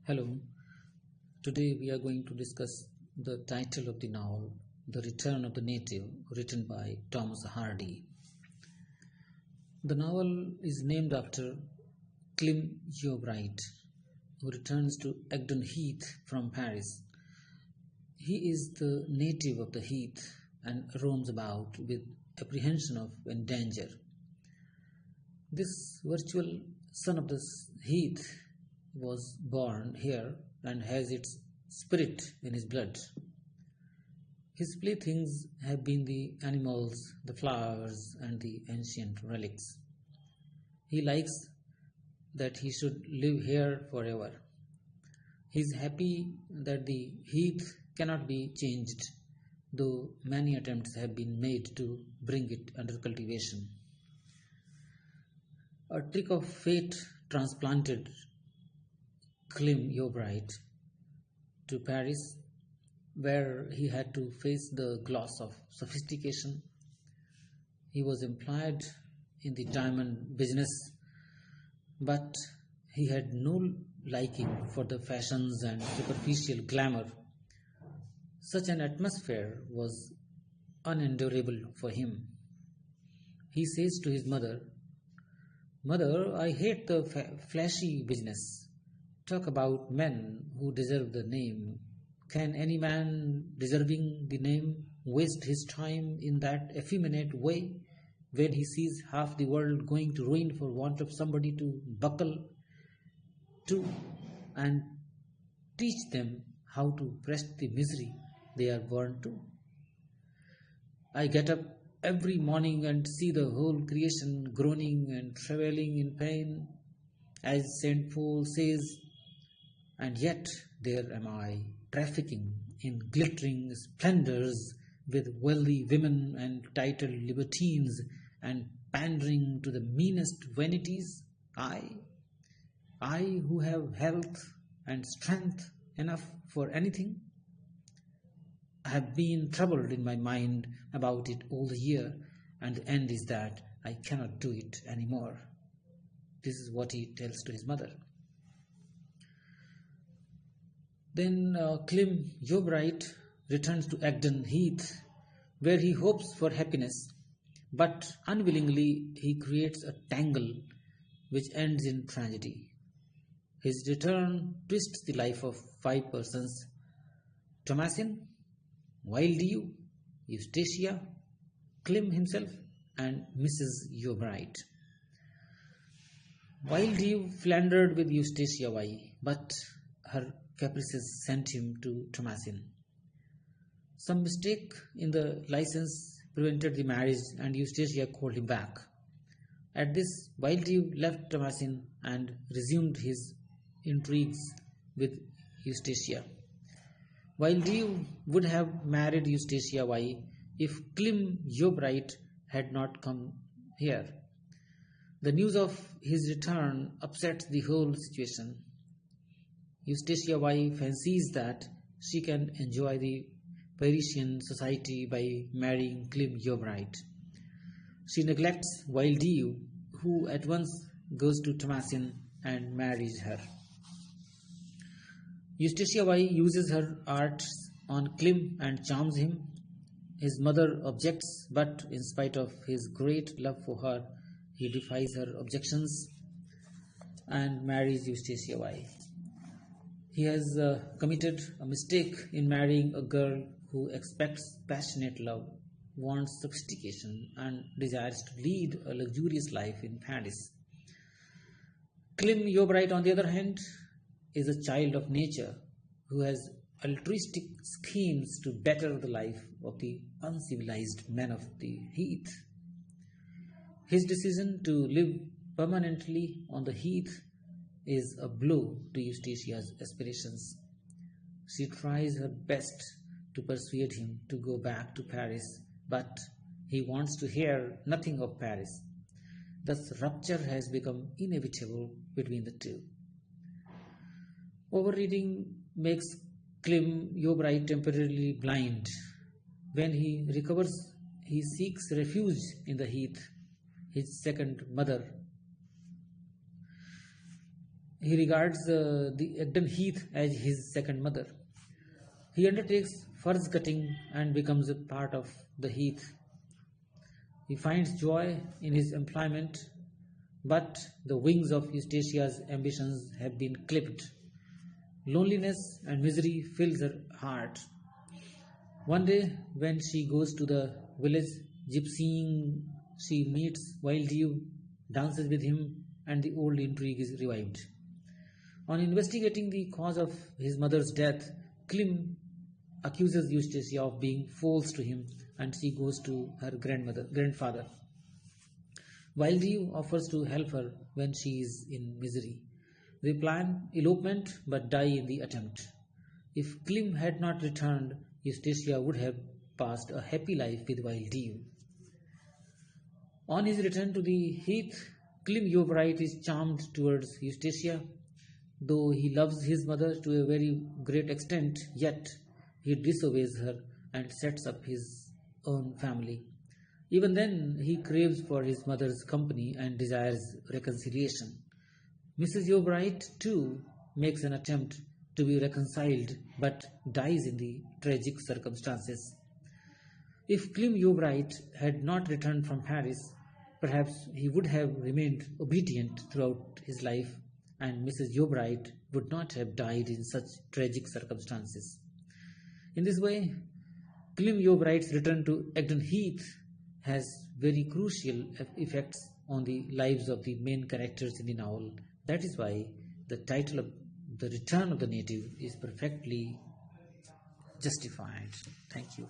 Hello, today we are going to discuss the title of the novel, The Return of the Native, written by Thomas Hardy. The novel is named after Clem Yeobright, who returns to Egdon Heath from Paris. He is the native of the heath and roams about with apprehension of danger. This virtual son of the heath was born here and has its spirit in his blood. His playthings have been the animals, the flowers, and the ancient relics. He likes that he should live here forever. He is happy that the heath cannot be changed, though many attempts have been made to bring it under cultivation. A trick of fate transplanted Clem Yeobright to Paris, where he had to face the gloss of sophistication. He was employed in the diamond business, but he had no liking for the fashions and superficial glamour. Such an atmosphere was unendurable for him. He says to his mother, "Mother, I hate the flashy business. Talk about men who deserve the name. Can any man deserving the name waste his time in that effeminate way when he sees half the world going to ruin for want of somebody to buckle to and teach them how to breast the misery they are born to? I get up every morning and see the whole creation groaning and travailing in pain, as St. Paul says, and yet there am I, trafficking in glittering splendors with wealthy women and titled libertines, and pandering to the meanest vanities. I who have health and strength enough for anything. I have been troubled in my mind about it all the year, and the end is that I cannot do it any more." This is what he tells to his mother. Then Clem Yeobright returns to Egdon Heath, where he hopes for happiness, but unwillingly he creates a tangle which ends in tragedy. His return twists the life of 5 persons: Thomasin, Wilddew, Eustacia, Clem himself, and Mrs. Yeobright. Wilddew philandered with Eustacia, but her caprices sent him to Thomasin. Some mistake in the license prevented the marriage, and Eustacia called him back. At this, Wilddew left Thomasin and resumed his intrigues with Eustacia. Wilddew would have married Eustacia if Clem Yeobright had not come here. The news of his return upsets the whole situation. Eustacia fancies that she can enjoy the Parisian society by marrying Clem Yeobright. She neglects Wilddew, who at once goes to Thomasin and marries her. Eustacia uses her arts on Clem and charms him. His mother objects, but in spite of his great love for her, he defies her objections and marries Eustacia. He has committed a mistake in marrying a girl who expects passionate love, wants sophistication, and desires to lead a luxurious life in Paris. Clem Yeobright, on the other hand, is a child of nature who has altruistic schemes to better the life of the uncivilized men of the heath. His decision to live permanently on the heath is a blow to Eustacia's aspirations. She tries her best to persuade him to go back to Paris, but he wants to hear nothing of Paris. Thus, rupture has become inevitable between the two. Overreading makes Clem Yeobright temporarily blind. When he recovers, he seeks refuge in the heath, his second mother. He regards the Egdon Heath as his second mother. He undertakes furze cutting and becomes a part of the heath. He finds joy in his employment, but the wings of Eustatia's ambitions have been clipped. Loneliness and misery fills her heart. One day, when she goes to the village gypsying, she meets Wilddew, dances with him, and the old intrigue is revived. On investigating the cause of his mother's death, Klim accuses Eustacia of being false to him, and she goes to her grandfather. Wilddew offers to help her when she is in misery. They plan elopement but die in the attempt. If Klim had not returned, Eustacia would have passed a happy life with Wilddew. On his return to the heath, Klim Yeobright is charmed towards Eustacia. Though he loves his mother to a very great extent, yet he disobeys her and sets up his own family. Even then, he craves for his mother's company and desires reconciliation. Mrs. Yeobright, too, makes an attempt to be reconciled but dies in the tragic circumstances. If Klim Yeobright had not returned from Paris, perhaps he would have remained obedient throughout his life, and Mrs. Yeobright would not have died in such tragic circumstances. In this way, Klim Yeobright's return to Egdon Heath has very crucial effects on the lives of the main characters in the novel. That is why the title of The Return of the Native is perfectly justified. Thank you.